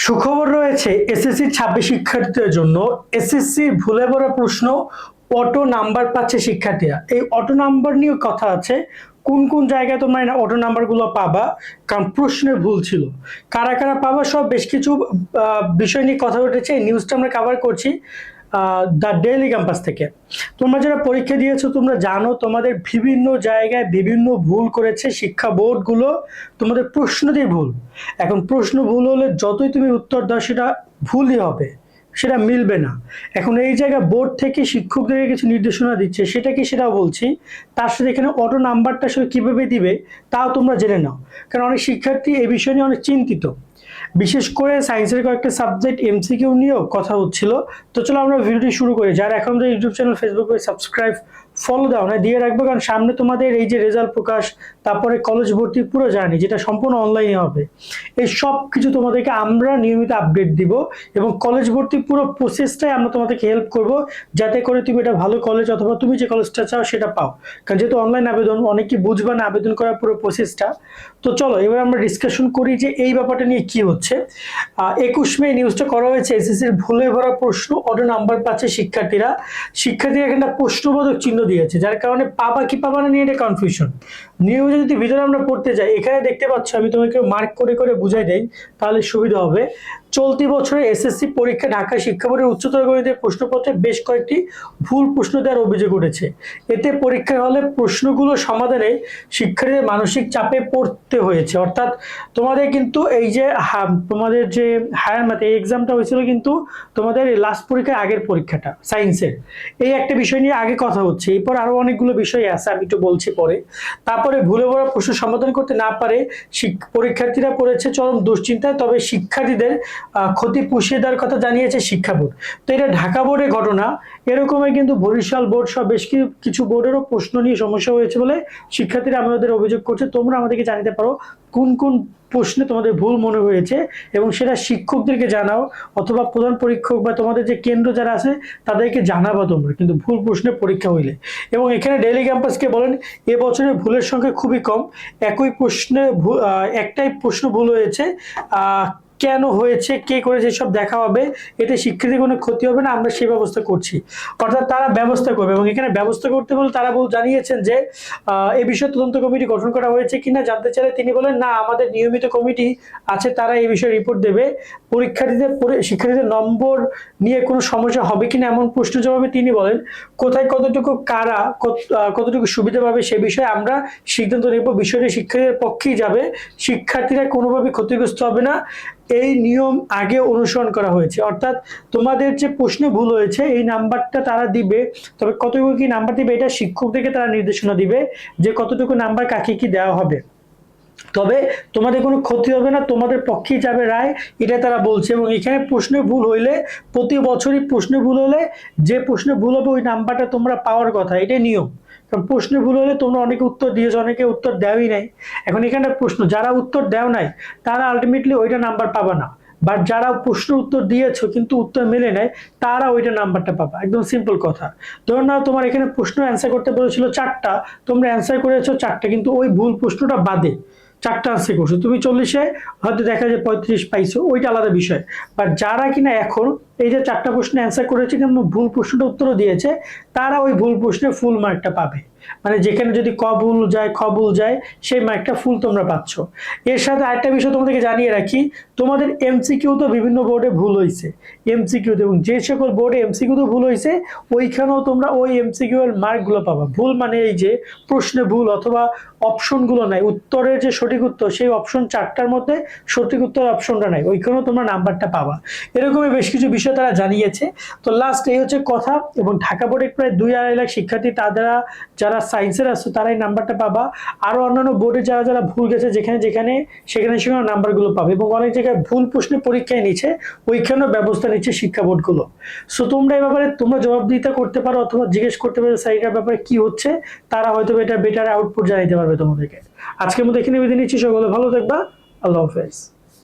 সুখবর রয়েছে এসএসসি 26 শিক্ষার্থীদের জন্য। এসএসসি ভুলে ভরা প্রশ্ন, অটো নাম্বার পাচ্ছে শিক্ষার্থীরা। এই অটো নাম্বার নিয়ে কথা আছে, কোন কোন জায়গায় তোমরা অটো নাম্বারগুলো পাবা, কারণ প্রশ্নে ভুল ছিল। কারা কারা পাবা সব বেশ কিছু বিষয় নিয়ে কথা উঠেছে। এই নিউজটা আমরা কভার করছি দ্য ডেইলি ক্যাম্পাস থেকে। তোমরা যারা পরীক্ষা দিয়েছো তোমরা জানো তোমাদের বিভিন্ন জায়গায় বিভিন্ন ভুল করেছে শিক্ষা বোর্ডগুলো, তোমাদের প্রশ্ন দিয়ে ভুল। এখন প্রশ্ন ভুল হলে যতই তুমি উত্তর দাও সেটা ভুলই হবে, সেটা মিলবে না। এখন এই জায়গায় বোর্ড থেকে শিক্ষকদেরকে কিছু নির্দেশনা দিচ্ছে, সেটা কি সেটাও বলছি। তার সাথে এখানে অটো নাম্বারটা আসলে কীভাবে দিবে তাও তোমরা জেনে নাও, কারণ অনেক শিক্ষার্থী এই বিষয় নিয়ে অনেক চিন্তিত। বিশেষ করে সায়েন্সের কয়েকটা সাবজেক্ট এমসিকিউ নিয়েও কথা হচ্ছিল। তো চলো আমরা ভিডিওটি শুরু করি। যারা এখন যে YouTube channel, Facebook page subscribe follow দাও না দিয়ে রাখবো, কারণ সামনে তোমাদের এই যে রেজাল্ট প্রকাশ, তারপরে কলেজ ভর্তি পুরো জার্নি যেটা সম্পূর্ণ অনলাইনে হবে, এই সব কিছু তোমাদেরকে আমরা নিয়মিত আপডেট দিব। এবং কলেজ ভর্তি পুরো প্রসেসটাই আমরা তোমাদেরকে হেল্প করব, যাতে করে তুমি এটা ভালো কলেজ অথবা তুমি যে কলেজটা চাও সেটা পাও। কারণ যেহেতু অনলাইন আবেদন, অনেকে বুঝবে না আবেদন করার পুরো প্রসেসটা। তো চলো এবার আমরা ডিসকাশন করি যে এই ব্যাপারটা নিয়ে কি হচ্ছে। 21 মে নিউজটা করা হয়েছে, এসএসসির ভুলে ভরা প্রশ্ন, অটো নাম্বার পাচ্ছে শিক্ষার্থীরা। শিক্ষার্থীরা এখানে প্রশ্নবোধক চিহ্ন দিয়েছে, যার কারণে পাবা কি পাবা না নিয়ে এটা কনফিউশন। নিউজে যদি ভিতরে আমরা পড়তে যাই, এখানে দেখতে পাচ্ছ, আমি তোমাকে মার্ক করে করে বুঝাই দেই তাহলে সুবিধা হবে। চলতি বছরে এসএসসি পরীক্ষা ঢাকা শিক্ষা বোর্ডের উচ্চতর গণিতের প্রশ্নপত্রে বেশ কয়েকটি ভুল প্রশ্ন দেওয়ার অভিযোগ উঠেছে। এতে পরীক্ষার হলে প্রশ্নগুলো সমাধানে শিক্ষার্থীদের মানসিক চাপে পড়তে হয়েছে। অর্থাৎ তোমাদের কিন্তু এই যে তোমাদের যে হায়ার ম্যাথ এই এক্সামটা হয়েছিল কিন্তু তোমাদের লাস্ট পরীক্ষার আগের পরীক্ষাটা সায়েন্সের, এই একটা বিষয় নিয়ে আগে কথা হচ্ছে। এরপর আরো অনেকগুলো বিষয় আছে, আমি একটু বলছি পরে। তারপরে ভুলে ভরা প্রশ্ন সমাধান করতে না পারে পরীক্ষার্থীরা পড়েছে চরম দুশ্চিন্তায়, তবে শিক্ষার্থীদের ক্ষতি পুষিয়ে দেওয়ার কথা জানিয়েছে শিক্ষা বোর্ড। তো এটা ঢাকা বোর্ডের ঘটনা, এরকমই কিন্তু বরিশাল বোর্ড সহ বেশ কিছু বোর্ডেরও প্রশ্ন নিয়ে সমস্যা হয়েছে বলে শিক্ষার্থীরা আমাদের অভিযোগ করছে। তোমরা আমাদেরকে জানাতে পারো কোন কোন প্রশ্নে তোমাদের ভুল মনে হয়েছে, এবং সেটা শিক্ষকদেরকে জানাও, অথবা প্রধান পরীক্ষক বা তোমাদের যে কেন্দ্র যারা আছে তাদেরকে জানাবো তোমরা কিন্তু ভুল প্রশ্নে পরীক্ষা হইলে। এবং এখানে ডেইলি ক্যাম্পাসকে বলেন এবছরে ভুলের সংখ্যা খুবই কম, একই প্রশ্নে একটাই প্রশ্ন ভুল হয়েছে। কেন হয়েছে, কে করেছে সব দেখা হবে, এতে শিক্ষার্থীর কোনো ক্ষতি হবে না, আমরা সেই ব্যবস্থা করছি। অর্থাৎ তারা ব্যবস্থা করবে, এবং এখানে ব্যবস্থা করতে বলে তারা জানিয়েছেন যে এই বিষয়ে তদন্ত কমিটি গঠন করা হয়েছে কিনা জানতে চাইলে তিনি বলেন না, আমাদের নিয়মিত কমিটি আছে, তারা এই বিষয়ে রিপোর্ট দেবে। শিক্ষার্থীদের নম্বর নিয়ে কোনো সমস্যা হবে কিনা এমন প্রশ্ন জবাবে তিনি বলেন, কোথায় কতটুকু কারা কতটুকু সুবিধা পাবে সে বিষয়ে আমরা সিদ্ধান্ত নেব, বিষয়টি শিক্ষার্থীদের পক্ষেই যাবে, শিক্ষার্থীরা কোনোভাবে ক্ষতিগ্রস্ত হবে না। এই নিয়ম আগে অনুসরণ করা হয়েছে। অর্থাৎ তোমাদের যে প্রশ্নে ভুল হয়েছে এই নাম্বারটা তারা দিবে, তবে কতটুকু কি নাম্বার দিবে এটা শিক্ষকদেরকে তারা নির্দেশনা দিবে যে কতটুকু নাম্বার কাকে কি দেওয়া হবে। তবে তোমাদের কোনো ক্ষতি হবে না, তোমাদের পক্ষেই যাবে রায়, এটা তারা বলছে। এবং এখানে প্রশ্নে ভুল হইলে প্রতি বছরই প্রশ্নে ভুল হলে যে প্রশ্নে ভুল হবে ওই নাম্বারটা তোমরা পাওয়ার কথা, এটাই নিয়ম। কারণ প্রশ্নে ভুল হলে তোমরা অনেকে উত্তর দিয়েছো, অনেকে উত্তর দেওয়াই নাই। এখন এখানে প্রশ্ন যারা উত্তর দেও নাই তারা আলটিমেটলি ওইটা নাম্বার পাবা না, বাট যারা প্রশ্ন উত্তর দিয়েছো কিন্তু উত্তর মেলে নেয় তারা ওইটা নাম্বারটা পাবা। একদম সিম্পল কথা। ধরুন না, তোমার এখানে প্রশ্ন অ্যান্সার করতে বলেছিল 4টা, তোমরা অ্যান্সার করেছো 4টা, কিন্তু ওই ভুল প্রশ্নটা বাদে 4টা আনসার করছো, তুমি 40-এ হয়তো দেখা যায় 35 পাইছো, ওইটা আলাদা বিষয়। বাট যারা কিনা এখন এই যে 4টা প্রশ্ন অ্যান্সার করেছে কিন্তু ভুল প্রশ্নটা উত্তরও দিয়েছে, তারা ওই ভুল প্রশ্নে ফুল মার্কটা পাবে। মানে যেখানে যদি ক ভুল যায় খ ভুল যায় সেই মার্কটা ফুল তোমরা পাচ্ছ। এর সাথে আরেকটা বিষয় তোমাদেরকে জানিয়ে রাখি, তোমাদের এমসিকিউ তো বিভিন্ন বোর্ডে ভুল হয়েছে এমসিকিউতে, এবং যে সকল বোর্ডে এমসিকিউ তো ভুল হয়েছে ওইখানেও তোমরা ওই এমসিকিউ এর মার্কগুলো পাবা। ভুল মানে এই যে প্রশ্নে ভুল অথবা অপশনগুলো নাই, উত্তরের যে সঠিক উত্তর সেই অপশন 4টার মধ্যে সঠিক উত্তর অপশনটা নাই, ওইখানেও তোমরা নাম্বারটা পাবা। এরকমই বেশ কিছু বিষয় তারা জানিয়েছে। তো লাস্ট এই হচ্ছে কথা। এবং ঢাকা বোর্ডে প্রায় 2-2.5 লাখ শিক্ষার্থী, তারা যারা সায়েন্সের আসছে তারা এই নাম্বারটা পাবা। আরো অন্যান্য বোর্ডে যারা যারা ভুল গেছে সেখানে সেখানে নাম্বারগুলো পাবে। এবং অনেক জায়গায় ভুল প্রশ্নে পরীক্ষায় নিচ্ছে, ওইখানেও ব্যবস্থা নিচ্ছে শিক্ষা বোর্ডগুলো। সো তোমরা এই ব্যাপারে তোমরা জবাবদিহিতা করতে পারো অথবা জিজ্ঞেস করতে পারো সাইডের ব্যাপারে কি হচ্ছে, তারা হয়তো এটা বেটার আউটপুট জানাইতে পারবে তোমাদেরকে। আজকের মতো এখানে বিদায় নিচ্ছি, সকলে ভালো থাকবা, আল্লাহ হাফেজ।